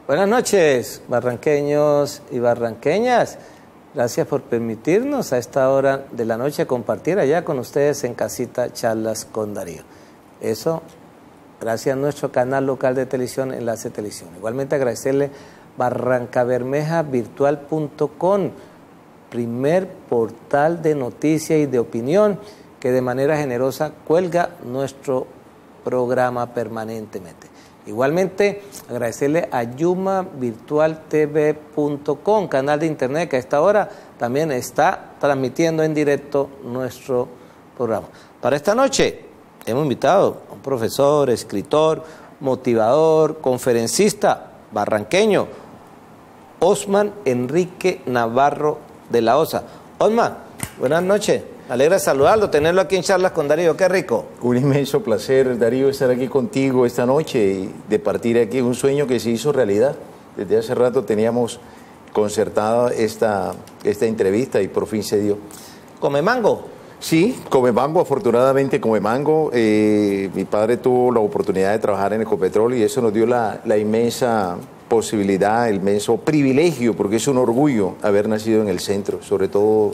Buenas noches, barranqueños y barranqueñas. Gracias por permitirnos a esta hora de la noche compartir allá con ustedes en casita charlas con Darío. Eso gracias a nuestro canal local de televisión, Enlace Televisión. Igualmente agradecerle barrancabermejavirtual.com, primer portal de noticias y de opinión que de manera generosa cuelga nuestro programa permanentemente. Igualmente, agradecerle a yumavirtualtv.com, canal de internet que a esta hora también está transmitiendo en directo nuestro programa. Para esta noche hemos invitado a un profesor, escritor, motivador, conferencista barranqueño, Osman Enrique Navarro de la Osa. Osman, buenas noches. Me alegra saludarlo, tenerlo aquí en Charlas con Darío, qué rico. Un inmenso placer, Darío, estar aquí contigo esta noche y de partir aquí un sueño que se hizo realidad. Desde hace rato teníamos concertada esta entrevista y por fin se dio. ¿Come mango? Sí, come mango, afortunadamente come mango. Mi padre tuvo la oportunidad de trabajar en Ecopetrol y eso nos dio la inmensa posibilidad, el inmenso privilegio, porque es un orgullo haber nacido en el centro, sobre todo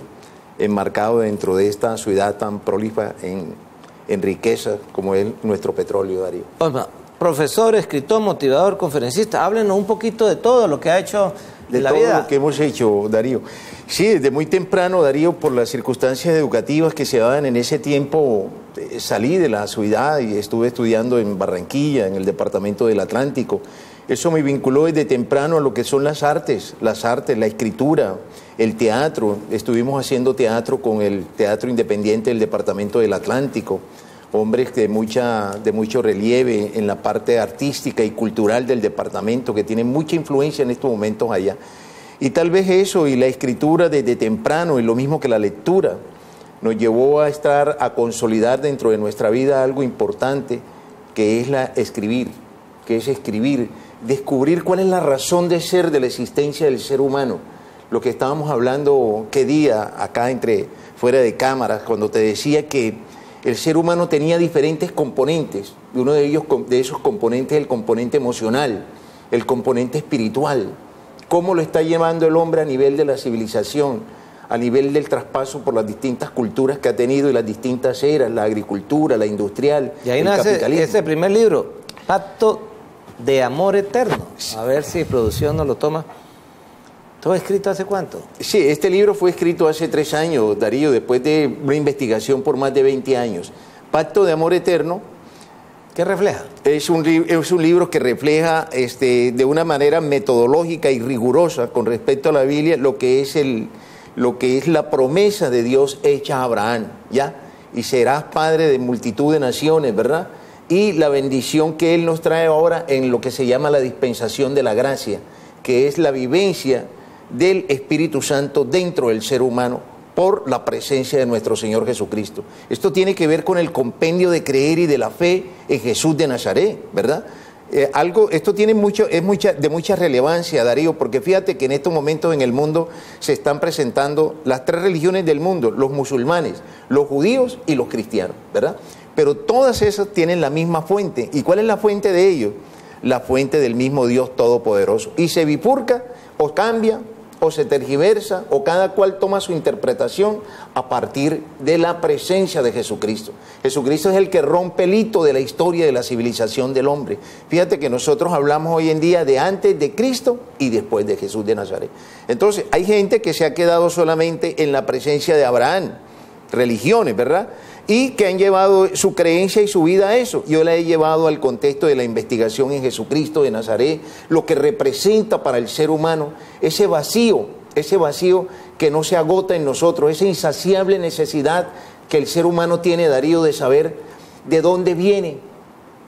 enmarcado dentro de esta ciudad tan prolífera en riqueza como es nuestro petróleo, Darío. Osma, profesor, escritor, motivador, conferencista, háblenos un poquito de todo lo que ha hecho de la todo vida. Lo que hemos hecho, Darío. Sí, desde muy temprano, Darío, por las circunstancias educativas que se daban en ese tiempo, salí de la ciudad y estuve estudiando en Barranquilla, en el departamento del Atlántico. Eso me vinculó desde temprano a lo que son las artes, la escritura, el teatro. Estuvimos haciendo teatro con el Teatro Independiente del Departamento del Atlántico, hombres de mucho relieve en la parte artística y cultural del departamento, que tienen mucha influencia en estos momentos allá. Y tal vez eso y la escritura desde temprano, y lo mismo que la lectura, nos llevó a consolidar dentro de nuestra vida algo importante, que es escribir, descubrir cuál es la razón de ser de la existencia del ser humano. Lo que estábamos hablando qué día acá fuera de cámaras, cuando te decía que el ser humano tenía diferentes componentes, y uno de esos componentes es el componente emocional, el componente espiritual. ¿Cómo lo está llevando el hombre a nivel de la civilización, a nivel del traspaso por las distintas culturas que ha tenido y las distintas eras, la agricultura, la industrial, y ahí el nace capitalismo? ese primer libro, Pacto de Amor Eterno. A ver si producción nos lo toma. ¿Todo escrito hace cuánto? Sí, este libro fue escrito hace 3 años, Darío, después de una investigación por más de 20 años. Pacto de Amor Eterno. ¿Qué refleja? Es un libro que refleja de una manera metodológica y rigurosa con respecto a la Biblia lo que es la promesa de Dios hecha a Abraham, ¿ya? Y serás padre de multitud de naciones, ¿verdad? Y la bendición que Él nos trae ahora en lo que se llama la dispensación de la gracia, que es la vivencia del Espíritu Santo dentro del ser humano por la presencia de nuestro Señor Jesucristo. Esto tiene que ver con el compendio de creer y de la fe en Jesús de Nazaret, ¿verdad? Esto tiene de mucha relevancia, Darío, porque fíjate que en estos momentos en el mundo se están presentando las 3 religiones del mundo, los musulmanes, los judíos y los cristianos, ¿verdad? Pero todas esas tienen la misma fuente. ¿Y cuál es la fuente de ellos? La fuente del mismo Dios Todopoderoso. Y se bifurca o cambia o se tergiversa o cada cual toma su interpretación a partir de la presencia de Jesucristo. Jesucristo es el que rompe el hito de la historia de la civilización del hombre. Fíjate que nosotros hablamos hoy en día de antes de Cristo y después de Jesús de Nazaret. Entonces hay gente que se ha quedado solamente en la presencia de Abraham, religiones, ¿verdad? Y que han llevado su creencia y su vida a eso. Yo la he llevado al contexto de la investigación en Jesucristo de Nazaret, lo que representa para el ser humano ese vacío que no se agota en nosotros, esa insaciable necesidad que el ser humano tiene, Darío, de saber de dónde viene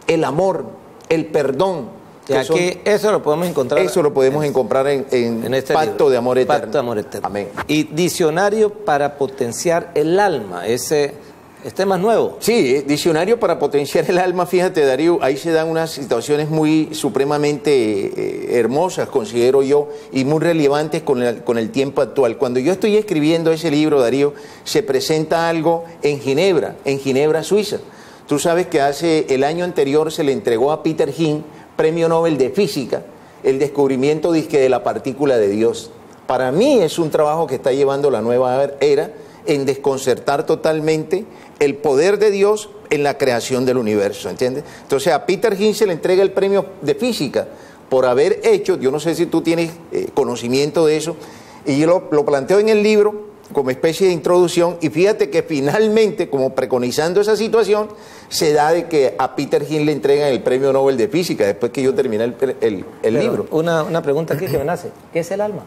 el amor, el perdón. Y aquí eso lo podemos encontrar. Eso lo podemos encontrar en este Pacto libro, de Amor Eterno. Pacto de Amor Eterno. Amén. Y Diccionario para potenciar el alma, ese Este es más nuevo. Sí, diccionario para potenciar el alma, fíjate Darío, ahí se dan unas situaciones muy supremamente hermosas, considero yo, y muy relevantes con el tiempo actual. Cuando yo estoy escribiendo ese libro, Darío, se presenta algo en Ginebra, Suiza. Tú sabes que el año anterior se le entregó a Peter Hind, Premio Nobel de Física, el descubrimiento de la partícula de Dios. Para mí es un trabajo que está llevando la nueva era en desconcertar totalmente el poder de Dios en la creación del universo, ¿entiendes? Entonces a Peter Hind se le entrega el premio de física por haber hecho, yo no sé si tú tienes conocimiento de eso, y yo lo planteo en el libro como especie de introducción, y fíjate que finalmente, como preconizando esa situación, se da de que a Peter Hind le entregan el premio Nobel de Física, después que yo terminé el libro. Una pregunta aquí que me nace, ¿qué es el alma?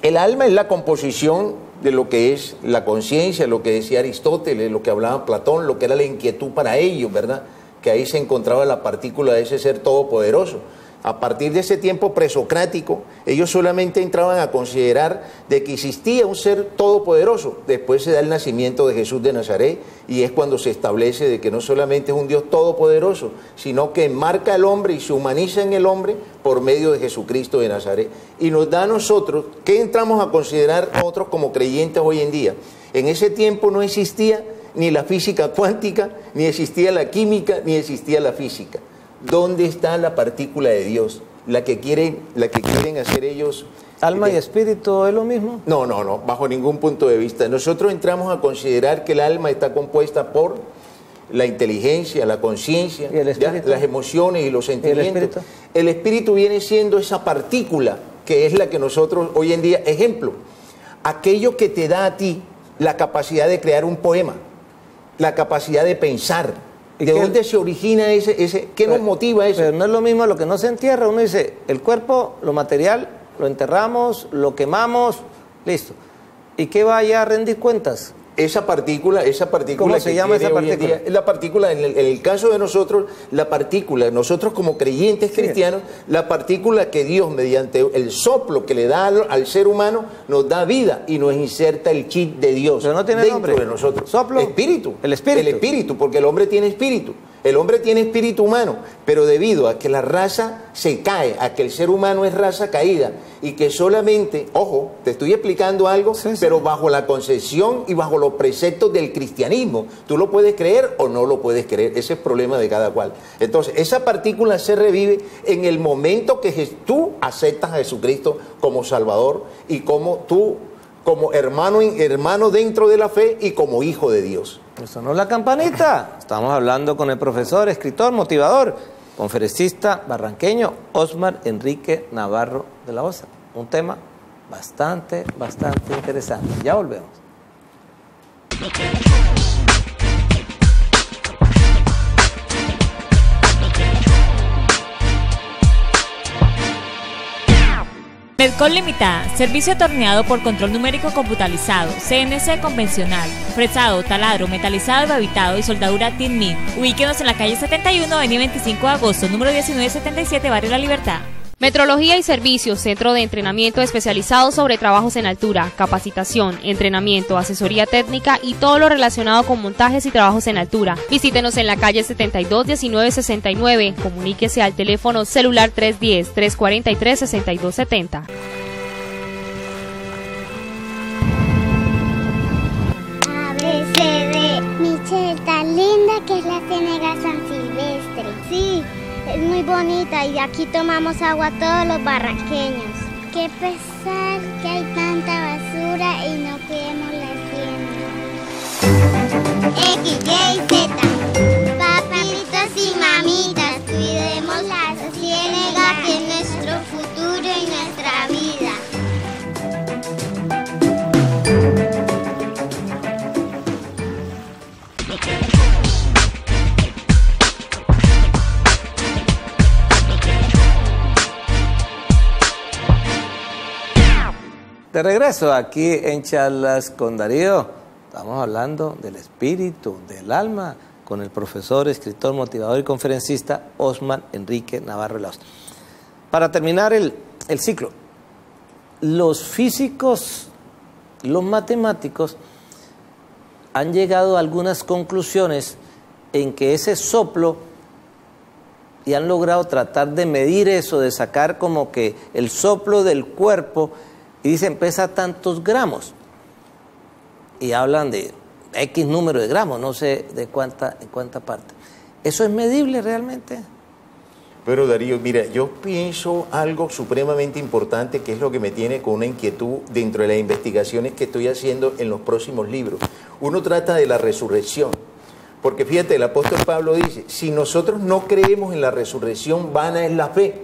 El alma es la composición de lo que es la conciencia, lo que decía Aristóteles, lo que hablaba Platón, lo que era la inquietud para ellos, ¿verdad? Que ahí se encontraba la partícula de ese ser todopoderoso. A partir de ese tiempo presocrático, ellos solamente entraban a considerar de que existía un ser todopoderoso. Después se da el nacimiento de Jesús de Nazaret y es cuando se establece de que no solamente es un Dios todopoderoso, sino que enmarca al hombre y se humaniza en el hombre por medio de Jesucristo de Nazaret. Y nos da a nosotros, ¿qué entramos a considerar nosotros como creyentes hoy en día? En ese tiempo no existía ni la física cuántica, ni existía la química, ni existía la física. ¿Dónde está la partícula de Dios? La que quieren hacer ellos. ¿Alma y espíritu es lo mismo? No, bajo ningún punto de vista. Nosotros entramos a considerar que el alma está compuesta por la inteligencia, la conciencia, las emociones y los sentimientos. El espíritu viene siendo esa partícula que es la que nosotros hoy en día, ejemplo, aquello que te da a ti la capacidad de crear un poema, la capacidad de pensar. ¿De dónde se origina ese? ¿Qué nos motiva eso? Pero no es lo mismo lo que no se entierra. Uno dice, el cuerpo, lo material, lo enterramos, lo quemamos, listo. ¿Y qué va allá a rendir cuentas? Esa partícula ¿Cómo se llama esa partícula? Es la partícula, en el caso de nosotros, la partícula, nosotros como creyentes cristianos, la partícula que Dios, mediante el soplo que le da al ser humano, nos da vida y nos inserta el chip de Dios. Pero no tiene dentro nombre. De nosotros. ¿Soplo? Espíritu. El espíritu. El espíritu, porque el hombre tiene espíritu. El hombre tiene espíritu humano, pero debido a que la raza se cae, a que el ser humano es raza caída y que solamente, ojo, te estoy explicando algo, pero bajo la concepción y bajo los preceptos del cristianismo. Tú lo puedes creer o no lo puedes creer, ese es el problema de cada cual. Entonces, esa partícula se revive en el momento que tú aceptas a Jesucristo como Salvador y como tú, como hermano dentro de la fe y como hijo de Dios. Sonó la campanita. Estamos hablando con el profesor, escritor, motivador, conferencista barranqueño, Osmar Enrique Navarro de la Osa. Un tema bastante interesante. Ya volvemos. Medcol Limitada, servicio atorneado por control numérico computarizado, CNC convencional, fresado, taladro, metalizado y babitado y soldadura TIN-MIN. Ubíquenos en la calle 71, avenida 25 de agosto, número 1977, Barrio La Libertad. Metrología y Servicios, centro de entrenamiento especializado sobre trabajos en altura, capacitación, entrenamiento, asesoría técnica y todo lo relacionado con montajes y trabajos en altura. Visítenos en la calle 72 1969. Comuníquese al teléfono celular 310-343-6270. ABCD. Michelle, tan linda que es la Ciénega San Silvestre. Sí. Es muy bonita y aquí tomamos agua todos los barranqueños. Qué pesar que hay tanta basura y no cuidemos la ciénaga. X, Y, Z. Papitos y mamitas, cuidemos la ciénaga que es nuestro futuro y nuestra vida. De regreso aquí en Charlas con Darío, estamos hablando del espíritu, del alma, con el profesor, escritor, motivador y conferencista Osmar Enrique Navarro de la Osa. Para terminar el ciclo, los físicos, los matemáticos, han llegado a algunas conclusiones en que ese soplo, y han logrado tratar de medir eso, de sacar como que el soplo del cuerpo, y dicen pesa tantos gramos, y hablan de X número de gramos, no sé de cuánta parte. ¿Eso es medible realmente? Pero Darío, mira, yo pienso algo supremamente importante, que es lo que me tiene con una inquietud dentro de las investigaciones que estoy haciendo en los próximos libros. Uno trata de la resurrección, porque fíjate, el apóstol Pablo dice, si nosotros no creemos en la resurrección, vana es la fe.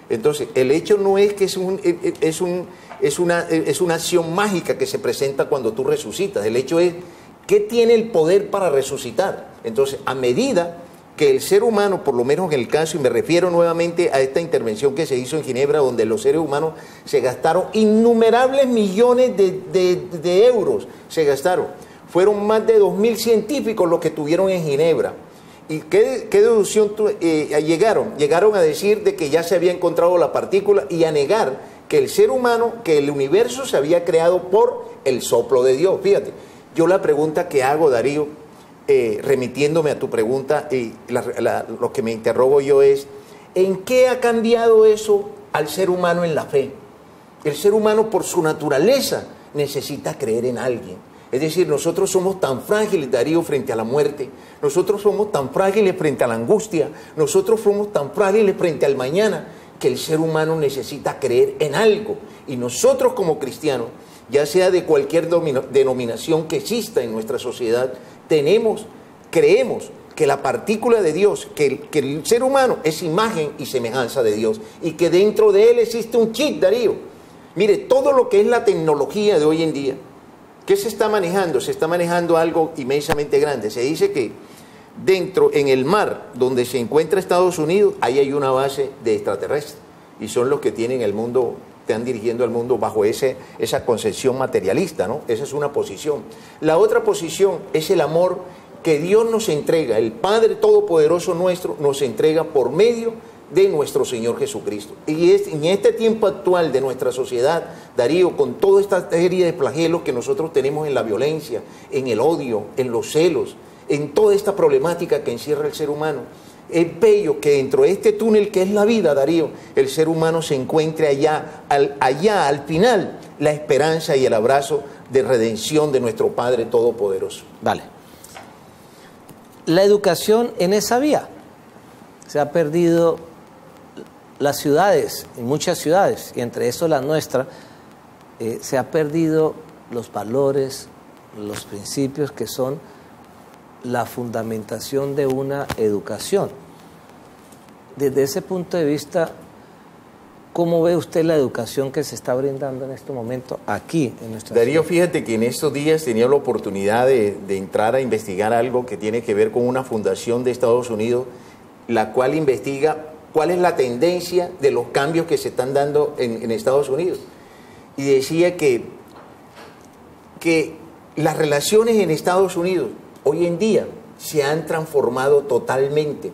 Entonces, el hecho no es que es una acción mágica que se presenta cuando tú resucitas. El hecho es, ¿qué tiene el poder para resucitar? Entonces, a medida que el ser humano, por lo menos en el caso, y me refiero nuevamente a esta intervención que se hizo en Ginebra, donde los seres humanos se gastaron innumerables millones de euros, se gastaron. Fueron más de 2.000 científicos los que estuvieron en Ginebra. ¿Y qué deducción llegaron? Llegaron a decir de que ya se había encontrado la partícula y a negar que el ser humano, que el universo se había creado por el soplo de Dios. Fíjate, yo la pregunta que hago, Darío, remitiéndome a tu pregunta, y lo que me interrogo yo es, ¿en qué ha cambiado eso al ser humano en la fe? El ser humano, por su naturaleza, necesita creer en alguien. Es decir, nosotros somos tan frágiles, Darío, frente a la muerte. Nosotros somos tan frágiles frente a la angustia. Nosotros somos tan frágiles frente al mañana, que el ser humano necesita creer en algo. Y nosotros como cristianos, ya sea de cualquier denominación que exista en nuestra sociedad, creemos que la partícula de Dios, que el ser humano es imagen y semejanza de Dios, y que dentro de él existe un chip, Darío. Mire, todo lo que es la tecnología de hoy en día, ¿qué se está manejando? Se está manejando algo inmensamente grande. Se dice que en el mar donde se encuentra Estados Unidos, ahí hay una base de extraterrestres, y son los que tienen el mundo, están dirigiendo el mundo bajo esa concepción materialista, ¿no? Esa es una posición. La otra posición es el amor que Dios nos entrega, el Padre Todopoderoso nuestro nos entrega por medio de nuestro Señor Jesucristo. Y en este tiempo actual de nuestra sociedad, Darío, con toda esta serie de flagelos que nosotros tenemos en la violencia, en el odio, en los celos, en toda esta problemática que encierra el ser humano, es bello que dentro de este túnel que es la vida, Darío, el ser humano se encuentre allá al final, la esperanza y el abrazo de redención de nuestro Padre Todopoderoso. Vale. La educación en esa vía. Se ha perdido las ciudades, en muchas ciudades, y entre eso la nuestra, se ha perdido los valores, los principios que son la fundamentación de una educación. Desde ese punto de vista, ¿cómo ve usted la educación que se está brindando en este momento aquí en nuestra Darío, ciudad? fíjate que en estos días tenía la oportunidad de entrar a investigar algo que tiene que ver con una fundación de Estados Unidos, la cual investiga cuál es la tendencia de los cambios que se están dando en Estados Unidos. Y decía que las relaciones en Estados Unidos hoy en día se han transformado totalmente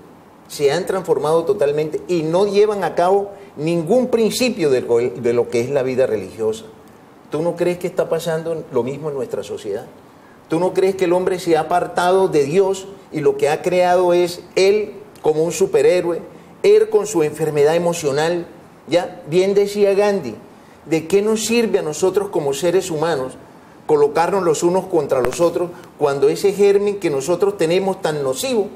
y no llevan a cabo ningún principio de lo que es la vida religiosa. ¿Tú no crees que está pasando lo mismo en nuestra sociedad? ¿Tú no crees que el hombre se ha apartado de Dios y lo que ha creado es él como un superhéroe, él con su enfermedad emocional? Ya bien decía Gandhi, ¿de qué nos sirve a nosotros como seres humanos colocarnos los unos contra los otros cuando ese germen que nosotros tenemos tan nocivo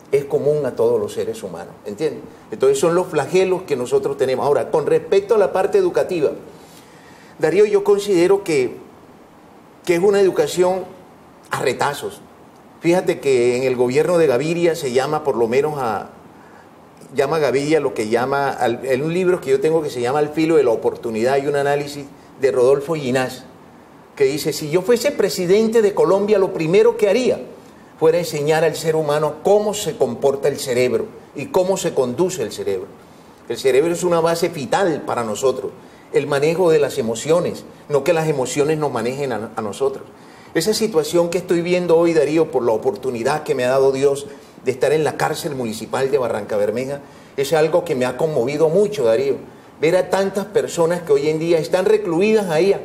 es común a todos los seres humanos? ¿Entiendes? Entonces son los flagelos que nosotros tenemos. Ahora, con respecto a la parte educativa, Darío, yo considero que es una educación a retazos. Fíjate que en el gobierno de Gaviria se llama, por lo menos llama Gaviria lo que llama, en un libro que yo tengo que se llama Al filo de la oportunidad, y un análisis de Rodolfo Ginás, que dice, si yo fuese presidente de Colombia, lo primero que haría fuera enseñar al ser humano cómo se comporta el cerebro y cómo se conduce el cerebro. El cerebro es una base vital para nosotros, el manejo de las emociones, no que las emociones nos manejen a nosotros. Esa situación que estoy viendo hoy, Darío, por la oportunidad que me ha dado Dios de estar en la cárcel municipal de Barrancabermeja, es algo que me ha conmovido mucho, Darío. Ver a tantas personas que hoy en día están recluidas ahí,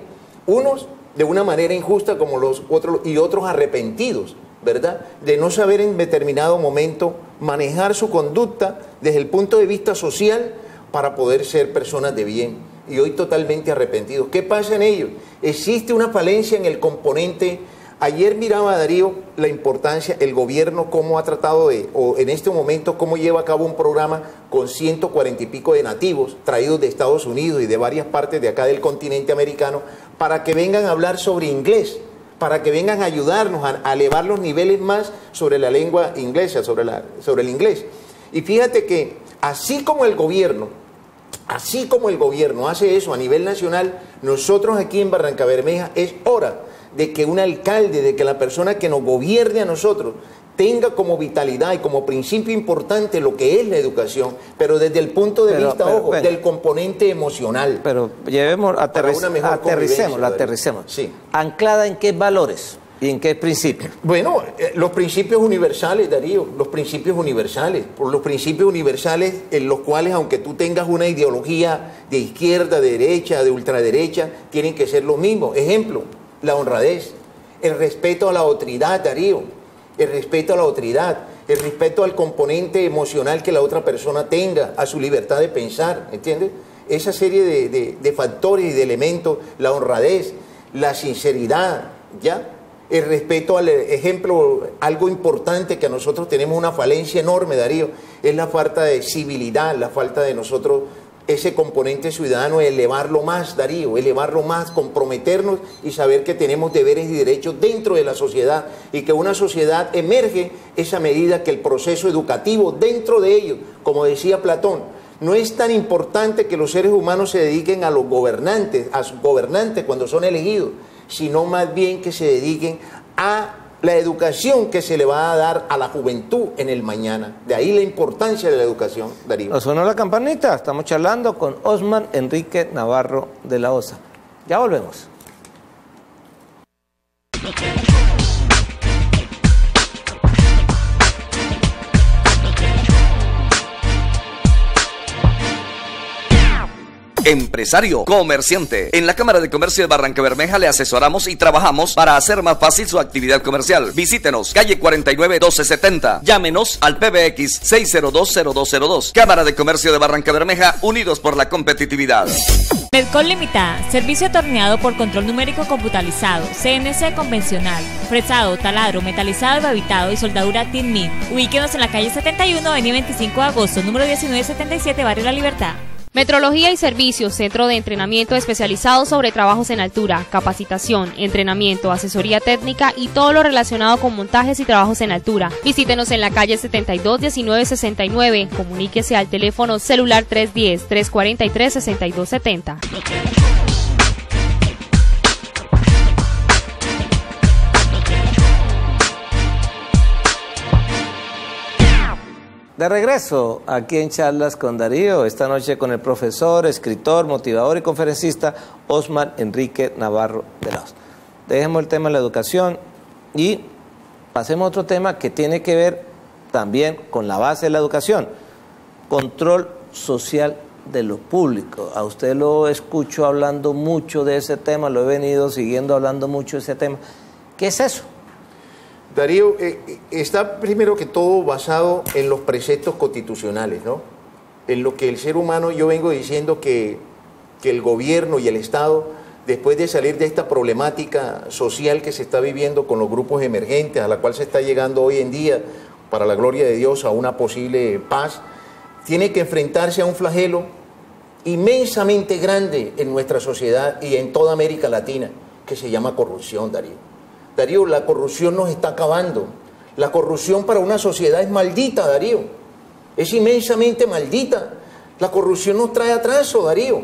unos de una manera injusta como los otros, y otros arrepentidos, ¿verdad? De no saber en determinado momento manejar su conducta desde el punto de vista social para poder ser personas de bien. Y hoy totalmente arrepentidos. ¿Qué pasa en ellos? Existe una falencia en el componente. Ayer miraba, Darío, la importancia, el gobierno cómo ha tratado de, o en este momento cómo lleva a cabo un programa con 140 y pico de nativos traídos de Estados Unidos y de varias partes de acá del continente americano para que vengan a hablar sobre inglés, para que vengan a ayudarnos a elevar los niveles más sobre la lengua inglesa, sobre el inglés. Y fíjate que así como el gobierno hace eso a nivel nacional, nosotros aquí en Barrancabermeja es hora de que un alcalde, de que la persona que nos gobierne a nosotros tenga como vitalidad y como principio importante lo que es la educación, pero desde el punto de vista, del componente emocional. Pero aterricemos. Sí. ¿Anclada en qué valores y en qué principios? Bueno, los principios universales, Darío, los principios universales en los cuales, aunque tú tengas una ideología de izquierda, de derecha, de ultraderecha, tienen que ser los mismos. Ejemplo, la honradez, el respeto a la otridad, Darío, el respeto a la otridad, el respeto al componente emocional que la otra persona tenga, a su libertad de pensar, ¿entiendes? Esa serie de factores y de elementos, la honradez, la sinceridad, ¿ya? El respeto al ejemplo, algo importante que a nosotros tenemos una falencia enorme, Darío, es la falta de civilidad, la falta de nosotros, ese componente ciudadano, elevarlo más, Darío, elevarlo más, comprometernos y saber que tenemos deberes y derechos dentro de la sociedad y que una sociedad emerge esa medida que el proceso educativo dentro de ellos, como decía Platón, no es tan importante que los seres humanos se dediquen a los gobernantes, a sus gobernantes cuando son elegidos, sino más bien que se dediquen a la educación que se le va a dar a la juventud en el mañana. De ahí la importancia de la educación, Darío. Nos sonó la campanita, estamos charlando con Osman Enrique Navarro de la OSA. Ya volvemos. Empresario, comerciante. En la Cámara de Comercio de Barrancabermeja le asesoramos y trabajamos para hacer más fácil su actividad comercial. Visítenos, calle 49 1270. Llámenos al PBX 6020202. Cámara de Comercio de Barrancabermeja, unidos por la competitividad. Medcol Limitada, servicio atorneado por control numérico computarizado, CNC convencional, fresado, taladro, metalizado y babitado y soldadura Tin-Min. Ubíquenos en la calle 71, avenida 25 de agosto, número 1977, Barrio La Libertad. Metrología y Servicios, centro de entrenamiento especializado sobre trabajos en altura, capacitación, entrenamiento, asesoría técnica y todo lo relacionado con montajes y trabajos en altura. Visítenos en la calle 72 1969. Comuníquese al teléfono celular 310-343-6270. De regreso aquí en Charlas con Darío, esta noche con el profesor, escritor, motivador y conferencista Osman Enrique Navarro de la OSA. Dejemos el tema de la educación y pasemos a otro tema que tiene que ver también con la base de la educación, control social de lo público. A usted lo escucho hablando mucho de ese tema, lo he venido siguiendo hablando mucho de ese tema. ¿Qué es eso? Darío, está primero que todo basado en los preceptos constitucionales, ¿no? En lo que el ser humano, yo vengo diciendo que el gobierno y el Estado, después de salir de esta problemática social que se está viviendo con los grupos emergentes, a la cual se está llegando hoy en día, para la gloria de Dios, a una posible paz, tiene que enfrentarse a un flagelo inmensamente grande en nuestra sociedad y en toda América Latina, que se llama corrupción, Darío. Darío, la corrupción nos está acabando. La corrupción para una sociedad es maldita, Darío. Es inmensamente maldita. La corrupción nos trae atraso, Darío.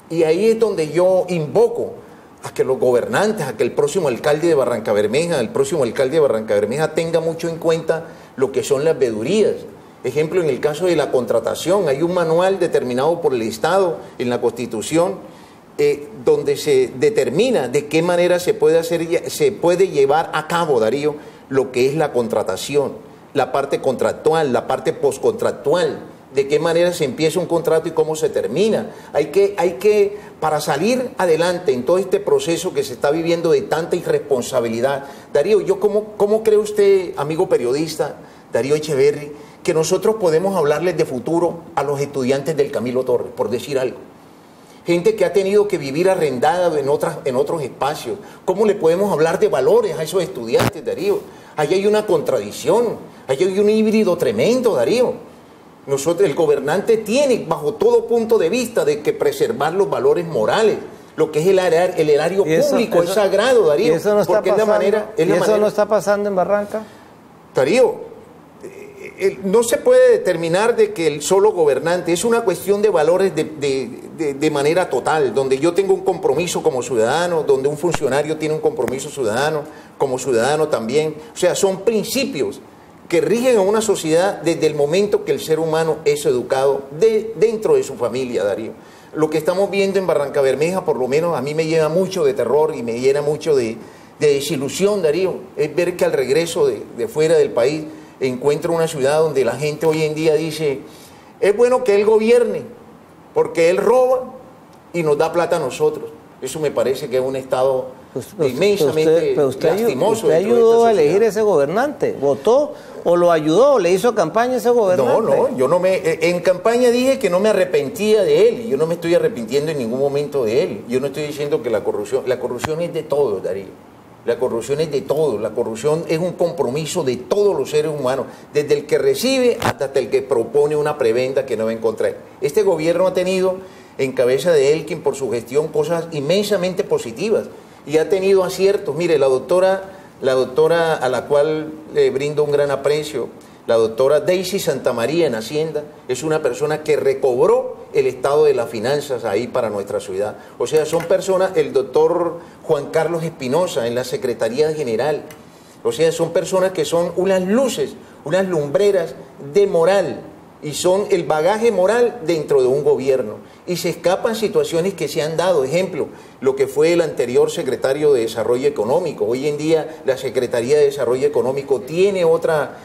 Y ahí es donde yo invoco a que los gobernantes, a que el próximo alcalde de Barrancabermeja, tenga mucho en cuenta lo que son las vedurías. Ejemplo, en el caso de la contratación, hay un manual determinado por el Estado en la Constitución, donde se determina de qué manera se puede llevar a cabo, Darío, lo que es la contratación, la parte contractual, la parte postcontractual, de qué manera se empieza un contrato y cómo se termina. Hay que, para salir adelante en todo este proceso que se está viviendo de tanta irresponsabilidad. Darío, ¿cómo cree usted, amigo periodista, Darío Echeverry, que nosotros podemos hablarles de futuro a los estudiantes del Camilo Torres, por decir algo? Gente que ha tenido que vivir arrendada en otros espacios. ¿Cómo le podemos hablar de valores a esos estudiantes, Darío? Ahí hay una contradicción, ahí hay un híbrido tremendo, Darío. El gobernante tiene, bajo todo punto de vista, de que preservar los valores morales. Lo que es el erario público es sagrado, Darío. ¿Y eso no está pasando? ¿No está pasando en Barranca? Darío, no se puede determinar de que el solo gobernante, es una cuestión de valores de manera total, donde yo tengo un compromiso como ciudadano, donde un funcionario tiene un compromiso ciudadano, como ciudadano también. O sea, son principios que rigen a una sociedad desde el momento que el ser humano es educado dentro de su familia, Darío. Lo que estamos viendo en Barrancabermeja, por lo menos a mí me llena mucho de terror y me llena mucho de desilusión, Darío, es ver que al regreso de fuera del país encuentro una ciudad donde la gente hoy en día dice, es bueno que él gobierne, porque él roba y nos da plata a nosotros. Eso me parece que es un estado inmensamente lastimoso. ¿Usted ayudó a elegir ese gobernante? ¿Votó o lo ayudó o le hizo campaña a ese gobernante? No, yo en campaña dije que no me arrepentía de él, y yo no me estoy arrepintiendo en ningún momento de él. Yo no estoy diciendo que la corrupción es de todo, Darío. La corrupción es de todo, la corrupción es un compromiso de todos los seres humanos, desde el que recibe hasta el que propone una prebenda que no va a encontrar. Este gobierno ha tenido en cabeza de Elkin, por su gestión, cosas inmensamente positivas y ha tenido aciertos. Mire, la doctora a la cual le brindo un gran aprecio, la doctora Daisy Santamaría en Hacienda, es una persona que recobró el estado de las finanzas ahí para nuestra ciudad. O sea, son personas, el doctor Juan Carlos Espinosa en la Secretaría General, o sea, son personas que son unas luces, unas lumbreras de moral, y son el bagaje moral dentro de un gobierno. Y se escapan situaciones que se han dado. Ejemplo, lo que fue el anterior secretario de Desarrollo Económico. Hoy en día la Secretaría de Desarrollo Económico tiene otra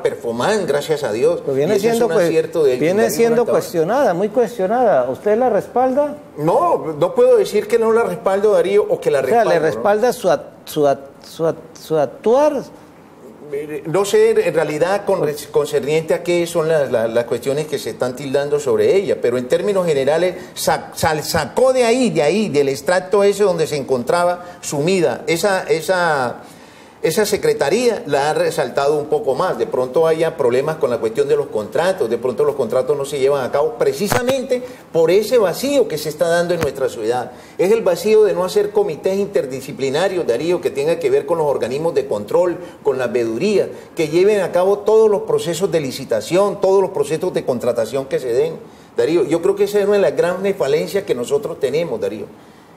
performance, gracias a Dios. Pues viene siendo cuestionada, muy cuestionada. ¿Usted la respalda? No puedo decir que no la respaldo, Darío, o que la respaldo. O sea, ¿le respalda, ¿no?, su actuar? No sé en realidad concerniente a qué son las cuestiones que se están tildando sobre ella, pero en términos generales sacó de ahí, del extracto ese donde se encontraba sumida esa secretaría, la ha resaltado un poco más. De pronto haya problemas con la cuestión de los contratos, de pronto los contratos no se llevan a cabo precisamente por ese vacío que se está dando en nuestra ciudad. Es el vacío de no hacer comités interdisciplinarios, Darío, que tenga que ver con los organismos de control, con las veedurías, que lleven a cabo todos los procesos de licitación, todos los procesos de contratación que se den. Darío, yo creo que esa es una de las grandes falencias que nosotros tenemos, Darío.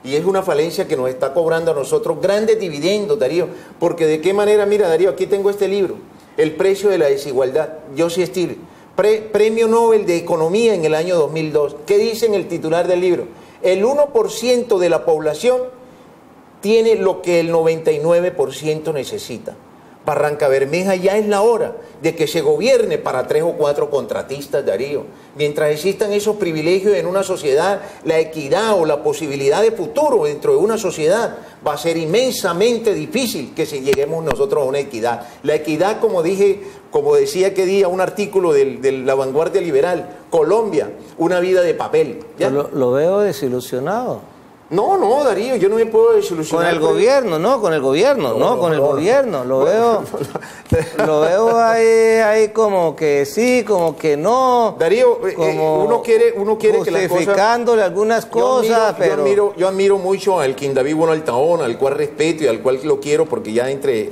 Y es una falencia que nos está cobrando a nosotros grandes dividendos, Darío. Porque de qué manera, mira, Darío, aquí tengo este libro, El precio de la desigualdad, Josie Stiglitz, Premio Nobel de Economía en el año 2002. ¿Qué dice en el titular del libro? El 1% de la población tiene lo que el 99% necesita. Barrancabermeja ya es la hora de que se gobierne para 3 o 4 contratistas, Darío. Mientras existan esos privilegios en una sociedad, la equidad o la posibilidad de futuro dentro de una sociedad va a ser inmensamente difícil que si lleguemos nosotros a una equidad. La equidad, como decía que día un artículo de La Vanguardia Liberal, Colombia, una vida de papel. ¿Ya? Lo veo desilusionado. No, Darío, yo no me puedo desilusionar. Con el gobierno, no, con el gobierno, con el gobierno. Lo veo ahí como que sí, como que no. Darío, uno quiere que las cosas, justificándole algunas cosas, pero yo admiro mucho al Elkin David Bueno Altaona, al cual respeto y al cual lo quiero, porque ya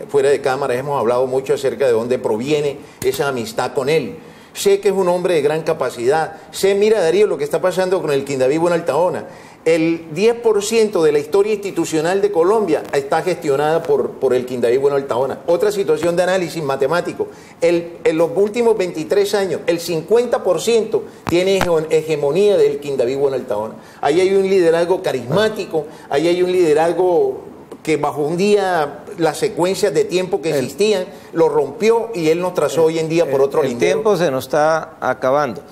fuera de cámara hemos hablado mucho acerca de dónde proviene esa amistad con él. Sé que es un hombre de gran capacidad. Mira, Darío, lo que está pasando con el Elkin David Bueno Altaona. El 10% de la historia institucional de Colombia está gestionada por el Elkin David Bueno Altaona. Otra situación de análisis matemático. En los últimos 23 años, el 50% tiene hegemonía del Elkin David Bueno Altaona. Ahí hay un liderazgo carismático, ahí hay un liderazgo que bajo un día las secuencias de tiempo que existían, lo rompió y él nos trazó hoy en día por otro lindero. El tiempo se nos está acabando.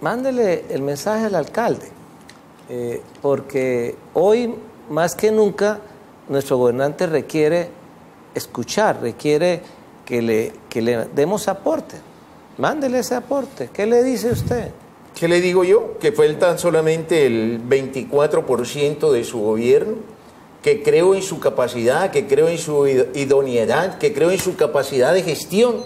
Mándele el mensaje al alcalde, porque hoy más que nunca nuestro gobernante requiere escuchar, requiere que le demos aporte. Mándele ese aporte. ¿Qué le dice usted? ¿Qué le digo yo? Que fue tan solamente el 24% de su gobierno, que creo en su capacidad, que creo en su idoneidad, que creo en su capacidad de gestión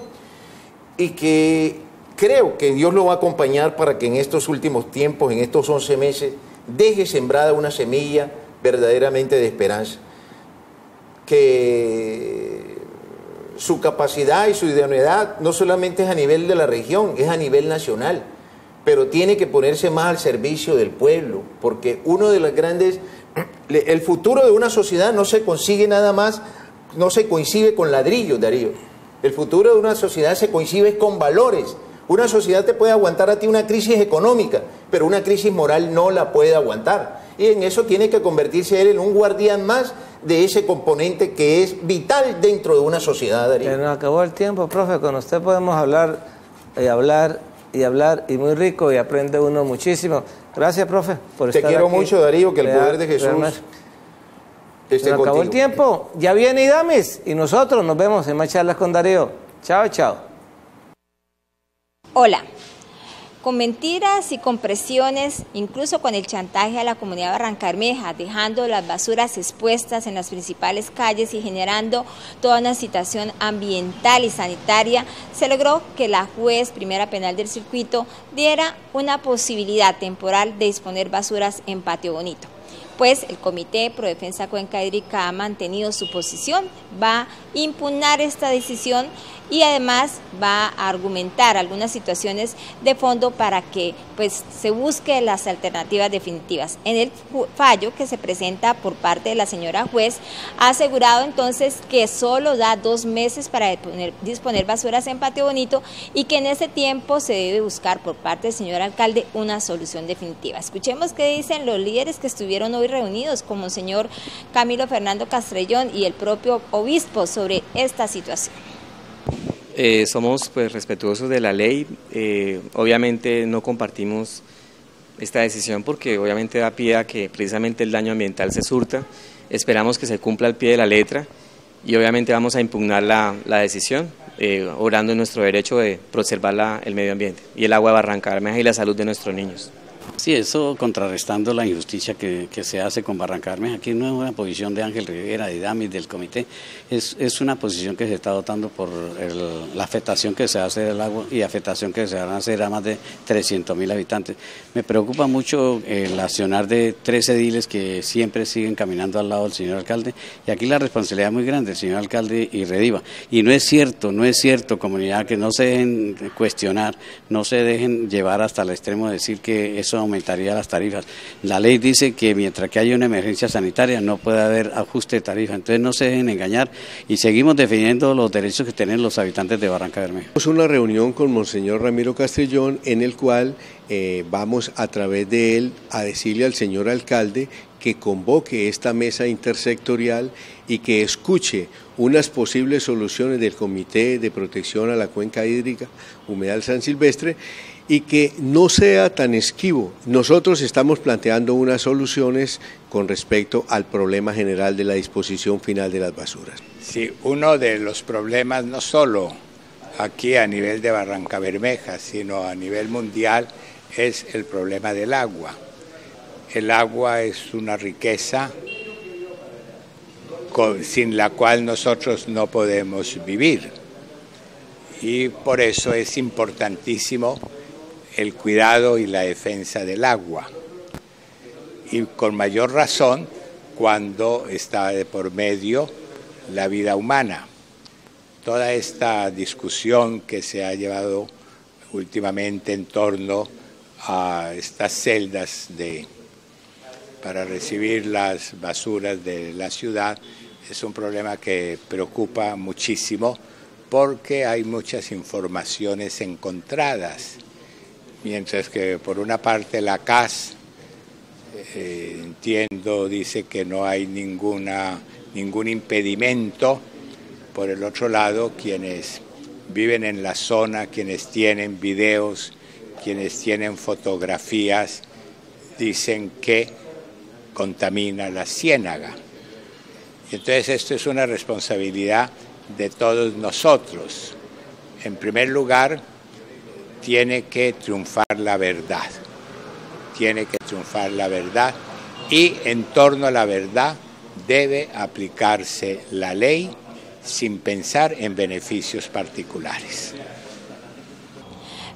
y que creo que Dios lo va a acompañar para que en estos últimos tiempos, en estos 11 meses, deje sembrada una semilla verdaderamente de esperanza. Que su capacidad y su idoneidad no solamente es a nivel de la región, es a nivel nacional, pero tiene que ponerse más al servicio del pueblo, porque uno de los grandes, el futuro de una sociedad no se consigue nada más, no se coincide con ladrillos, Darío. El futuro de una sociedad se coincide con valores. Una sociedad te puede aguantar a ti una crisis económica, pero una crisis moral no la puede aguantar. Y en eso tiene que convertirse él en un guardián más de ese componente que es vital dentro de una sociedad, Darío. Se nos acabó el tiempo, profe. Con usted podemos hablar y hablar y muy rico y aprende uno muchísimo. Gracias, profe, por estar aquí. Te quiero mucho, Darío, que el poder de Jesús esté se nos acabó contigo. el tiempo. Ya viene Idamis y nosotros nos vemos en más charlas con Darío. Chao, chao. Hola. Con mentiras y con presiones, incluso con el chantaje a la comunidad de Barrancabermeja, dejando las basuras expuestas en las principales calles y generando toda una situación ambiental y sanitaria, se logró que la juez primera penal del circuito diera una posibilidad temporal de disponer basuras en Patio Bonito. Pues el Comité Pro Defensa Cuenca Hídrica ha mantenido su posición, va a impugnar esta decisión y además va a argumentar algunas situaciones de fondo para que pues se busque las alternativas definitivas. En el fallo que se presenta por parte de la señora juez ha asegurado entonces que solo da 2 meses para disponer basuras en Patio Bonito y que en ese tiempo se debe buscar por parte del señor alcalde una solución definitiva. Escuchemos qué dicen los líderes que estuvieron hoy reunidos, como el señor Camilo Fernando Castrellón y el propio obispo, sobre esta situación. Somos pues respetuosos de la ley, obviamente no compartimos esta decisión porque obviamente da pie a que precisamente el daño ambiental se surta, esperamos que se cumpla al pie de la letra y obviamente vamos a impugnar la decisión, obrando en nuestro derecho de preservar el medio ambiente y el agua de Barrancabermeja y la salud de nuestros niños. Sí, eso contrarrestando la injusticia que se hace con Barrancabermeja. Aquí no es una posición de Ángel Rivera, de Idamis, del comité, es una posición que se está dotando por la afectación que se hace del agua y afectación que se van a hacer a más de 300.000 habitantes. Me preocupa mucho el accionar de 3 ediles que siempre siguen caminando al lado del señor alcalde, y aquí la responsabilidad es muy grande del señor alcalde y Rediva. Y no es cierto, comunidad, que no se dejen cuestionar, no se dejen llevar hasta el extremo de decir que eso aumentaría las tarifas. La ley dice que mientras que haya una emergencia sanitaria no puede haber ajuste de tarifa, entonces no se dejen engañar y seguimos defendiendo los derechos que tienen los habitantes de Barrancabermeja. Tenemos una reunión con Monseñor Ramiro Castrellón en el cual vamos a través de él a decirle al señor alcalde que convoque esta mesa intersectorial y que escuche unas posibles soluciones del Comité de Protección a la Cuenca Hídrica Humedal San Silvestre y que no sea tan esquivo. Nosotros estamos planteando unas soluciones con respecto al problema general de la disposición final de las basuras. Sí, uno de los problemas no solo aquí a nivel de Barrancabermeja, sino a nivel mundial, es el problema del agua. El agua es una riqueza sin la cual nosotros no podemos vivir. Y por eso es importantísimo el cuidado y la defensa del agua. Y con mayor razón cuando está de por medio la vida humana. Toda esta discusión que se ha llevado últimamente en torno a estas celdas para recibir las basuras de la ciudad es un problema que preocupa muchísimo porque hay muchas informaciones encontradas, mientras que por una parte la CAS, entiendo, dice que no hay ninguna ningún impedimento. Por el otro lado, quienes viven en la zona, quienes tienen videos, quienes tienen fotografías, dicen que contamina la ciénaga. Entonces esto es una responsabilidad de todos nosotros. En primer lugar, tiene que triunfar la verdad. Tiene que triunfar la verdad y en torno a la verdad debe aplicarse la ley sin pensar en beneficios particulares.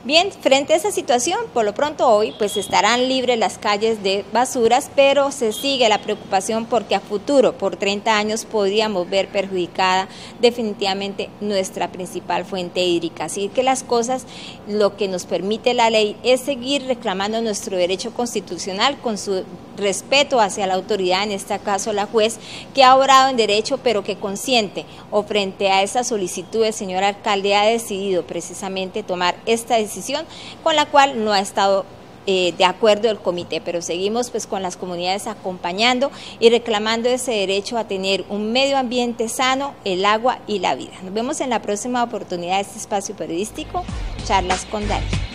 Bien, frente a esa situación, por lo pronto hoy pues estarán libres las calles de basuras, pero se sigue la preocupación porque a futuro, por 30 años, podríamos ver perjudicada definitivamente nuestra principal fuente hídrica. Así que las cosas, lo que nos permite la ley es seguir reclamando nuestro derecho constitucional con su respeto hacia la autoridad, en este caso la juez, que ha obrado en derecho, pero que consciente o frente a esa solicitud el señor alcalde ha decidido precisamente tomar esta decisión con la cual no ha estado de acuerdo el comité, pero seguimos pues con las comunidades acompañando y reclamando ese derecho a tener un medio ambiente sano, el agua y la vida. Nos vemos en la próxima oportunidad de este espacio periodístico, Charlas con Dani.